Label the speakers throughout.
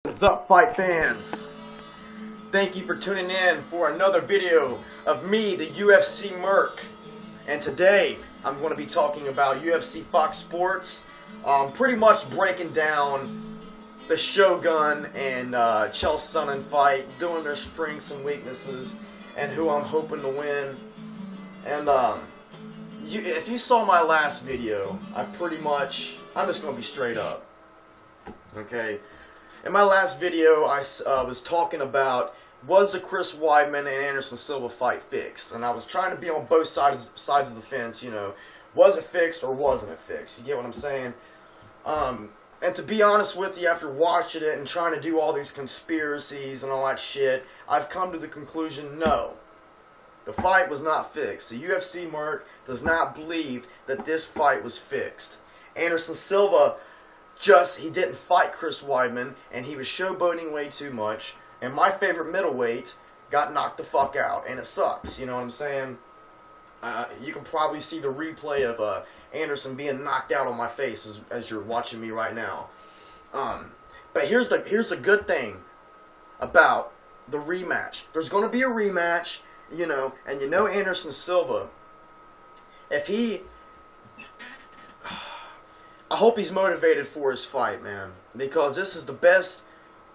Speaker 1: What's up, fight fans? Thank you for tuning in for another video of me, the UFC Merc. And today, I'm going to be talking about UFC Fox Sports. Pretty much breaking down the Shogun and Chael Sonnen fight, doing their strengths and weaknesses, and who I'm hoping to win. And if you saw my last video, I'm just going to be straight up. Okay? In my last video, I was talking about, was the Chris Weidman and Anderson Silva fight fixed? And I was trying to be on both sides of the fence, you know. Was it fixed or wasn't it fixed? You get what I'm saying? And to be honest with you, after watching it and trying to do all these conspiracies and all that shit, I've come to the conclusion, no. The fight was not fixed. The UFC Merc does not believe that this fight was fixed. Anderson Silva he didn't fight Chris Weidman, and he was showboating way too much, and my favorite middleweight got knocked the fuck out, and it sucks, you know what I'm saying? You can probably see the replay of Anderson being knocked out on my face as you're watching me right now. But here's the good thing about the rematch. There's going to be a rematch, you know, and you know Anderson Silva, I hope he's motivated for his fight, man, because this is the best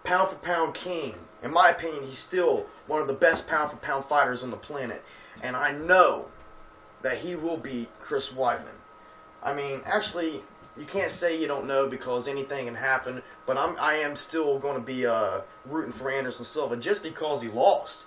Speaker 1: pound-for-pound king. In my opinion, he's still one of the best pound-for-pound fighters on the planet, and I know that he will beat Chris Weidman. I mean, actually, you can't say you don't know because anything can happen, but I am still going to be rooting for Anderson Silva. Just because he lost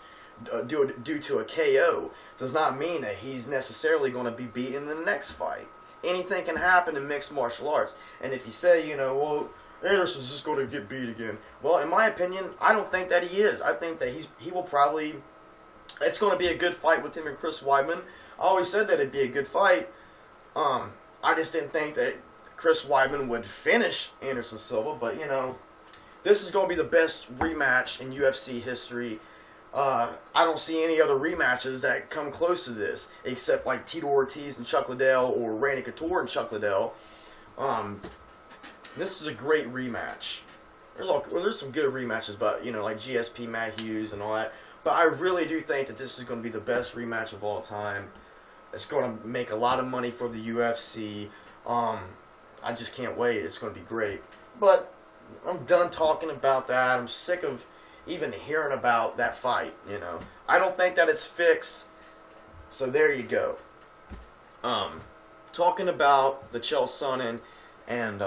Speaker 1: due to a KO does not mean that he's necessarily going to be beaten in the next fight. Anything can happen in mixed martial arts. And if you say, you know, well, Anderson's just going to get beat again. Well, in my opinion, I don't think that he is. I think that he will probably... It's going to be a good fight with him and Chris Weidman. I always said that it'd be a good fight. I just didn't think that Chris Weidman would finish Anderson Silva. But, you know, this is going to be the best rematch in UFC history. I don't see any other rematches that come close to this, except like Tito Ortiz and Chuck Liddell, or Randy Couture and Chuck Liddell. This is a great rematch. There's some good rematches, but you know, like GSP, Matt Hughes, and all that. But I really do think that this is going to be the best rematch of all time. It's going to make a lot of money for the UFC. I just can't wait. It's going to be great. But I'm done talking about that. I'm sick of even hearing about that fight, you know. I don't think that it's fixed. So there you go. Talking about the Chael Sonnen and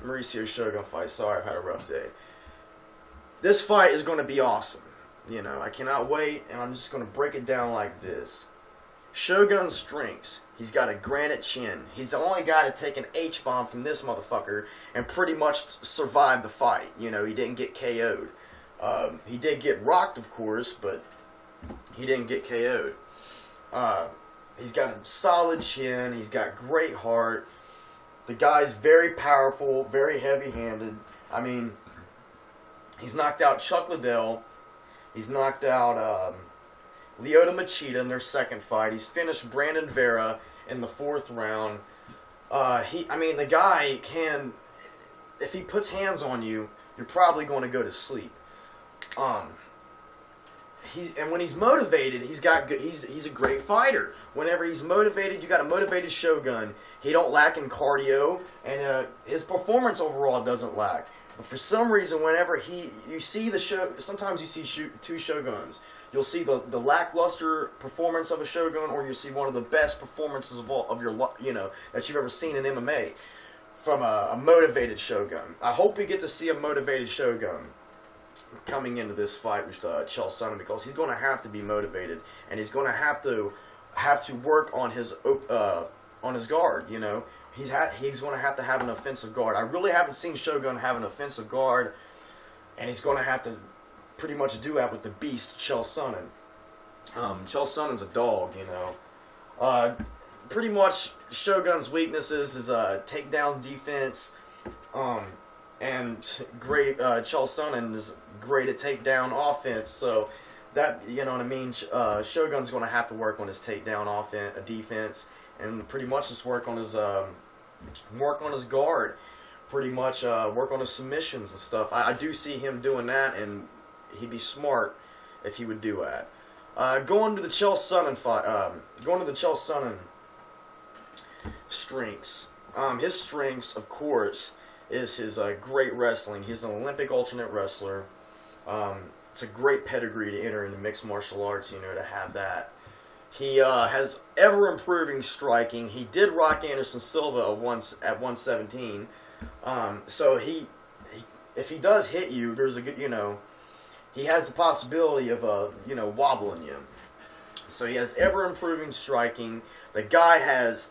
Speaker 1: Mauricio Shogun fight. Sorry, I've had a rough day. This fight is going to be awesome. You know, I cannot wait, and I'm just going to break it down like this. Shogun's strengths. He's got a granite chin. He's the only guy to take an H-bomb from this motherfucker and pretty much survive the fight. You know, he didn't get KO'd. He did get rocked, of course, but he didn't get KO'd. He's got a solid chin. He's got great heart. The guy's very powerful, very heavy-handed. I mean, he's knocked out Chuck Liddell. He's knocked out Lyoto Machida in their second fight. He's finished Brandon Vera in the 4th round. The guy can, if he puts hands on you, you're probably going to go to sleep. And when he's motivated, he's a great fighter. Whenever he's motivated, you got a motivated Shogun. He don't lack in cardio, and his performance overall doesn't lack. But for some reason, whenever you see sometimes you see two Shoguns. You'll see the lackluster performance of a Shogun, or you see one of the best performances that you've ever seen in MMA from a motivated Shogun. I hope we get to see a motivated Shogun coming into this fight with Chael Sonnen, because he's going to have to be motivated, and he's going to have to work on his guard. You know, he's going to have an offensive guard. I really haven't seen Shogun have an offensive guard, and he's going to have to pretty much do that with the beast Chael Sonnen. Chael Sonnen's a dog, you know. Pretty much Shogun's weaknesses is takedown defense, and great. Chael Sonnen is great at takedown offense. So that, you know what I mean. Shogun's going to have to work on his takedown defense, and pretty much just work on his guard. pretty much work on his submissions and stuff. I do see him doing that, and he'd be smart if he would do that. Going to the Chael Sonnen fight. Going to the Chael Sonnen strengths. His strengths, of course, is his great wrestling. He's an Olympic alternate wrestler. It's a great pedigree to enter into mixed martial arts, you know, to have that. He has ever-improving striking. He did rock Anderson Silva at 117. So if he does hit you, there's a good, you know, he has the possibility of, you know, wobbling you. So he has ever-improving striking. The guy has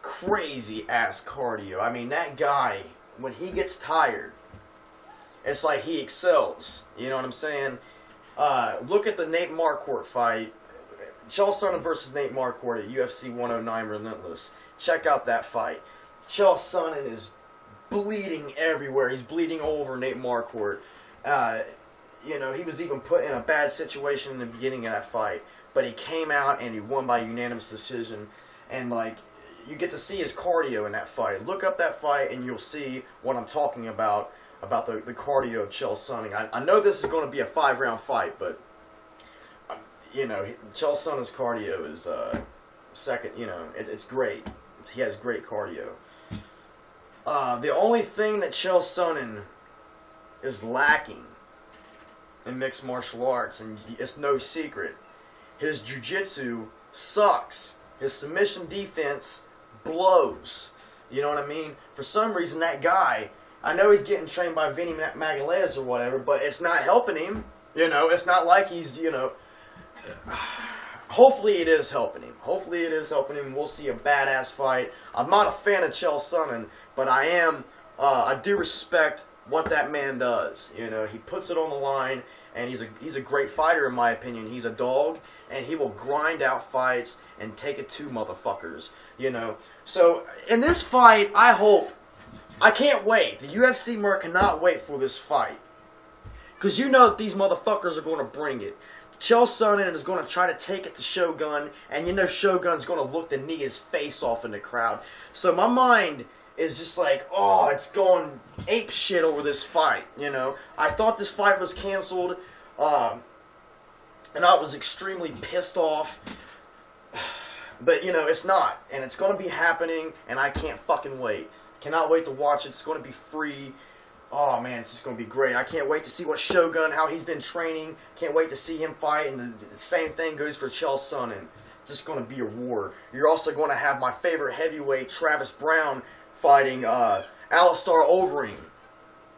Speaker 1: crazy-ass cardio. I mean, that guy, when he gets tired, it's like he excels. You know what I'm saying? Look at the Nate Marquardt fight. Chael Sonnen versus Nate Marquardt at UFC 109 Relentless. Check out that fight. Chael Sonnen is bleeding everywhere. He's bleeding all over Nate Marquardt. You know, he was even put in a bad situation in the beginning of that fight. But he came out and he won by unanimous decision. And, like, you get to see his cardio in that fight. Look up that fight and you'll see what I'm talking about the cardio of Chael Sonnen. I know this is going to be a 5-round fight, but, you know, Chael Sonnen's cardio is second, you know, it's great. He has great cardio. The only thing that Chael Sonnen is lacking in mixed martial arts, and it's no secret, his jiu-jitsu sucks. His submission defense blows. You know what I mean? For some reason, that guy, I know he's getting trained by Vinny Magalhaes or whatever, but it's not helping him. You know, it's not like he's, you know... Hopefully it is helping him. Hopefully it is helping him. We'll see a badass fight. I'm not a fan of Chael Sonnen, but I am... I do respect what that man does. You know, he puts it on the line, and he's a great fighter in my opinion. He's a dog, and he will grind out fights and take it to motherfuckers. You know, so in this fight, I can't wait. The UFC Merc cannot wait for this fight. Because you know that these motherfuckers are going to bring it. Chael Sonnen is going to try to take it to Shogun, and you know Shogun's going to look to knee his face off in the crowd. So my mind is just like, oh, it's going ape shit over this fight, you know. I thought this fight was canceled, and I was extremely pissed off. But, you know, it's not. And it's going to be happening, and I can't fucking wait. Cannot wait to watch it. It's going to be free. Oh, man, it's just going to be great. I can't wait to see what Shogun, how he's been training. Can't wait to see him fight. And the same thing goes for Chael Sonnen. Just going to be a war. You're also going to have my favorite heavyweight, Travis Brown, fighting Alistair Overeem.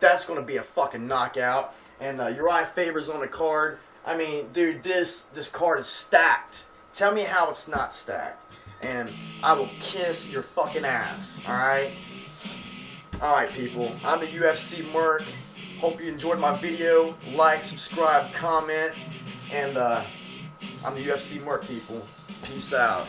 Speaker 1: That's going to be a fucking knockout. And Uriah Faber's on the card. I mean, dude, this card is stacked. Tell me how it's not stacked. And I will kiss your fucking ass. Alright? Alright, people. I'm the UFC Merc. Hope you enjoyed my video. Like, subscribe, comment. And I'm the UFC Merc, people. Peace out.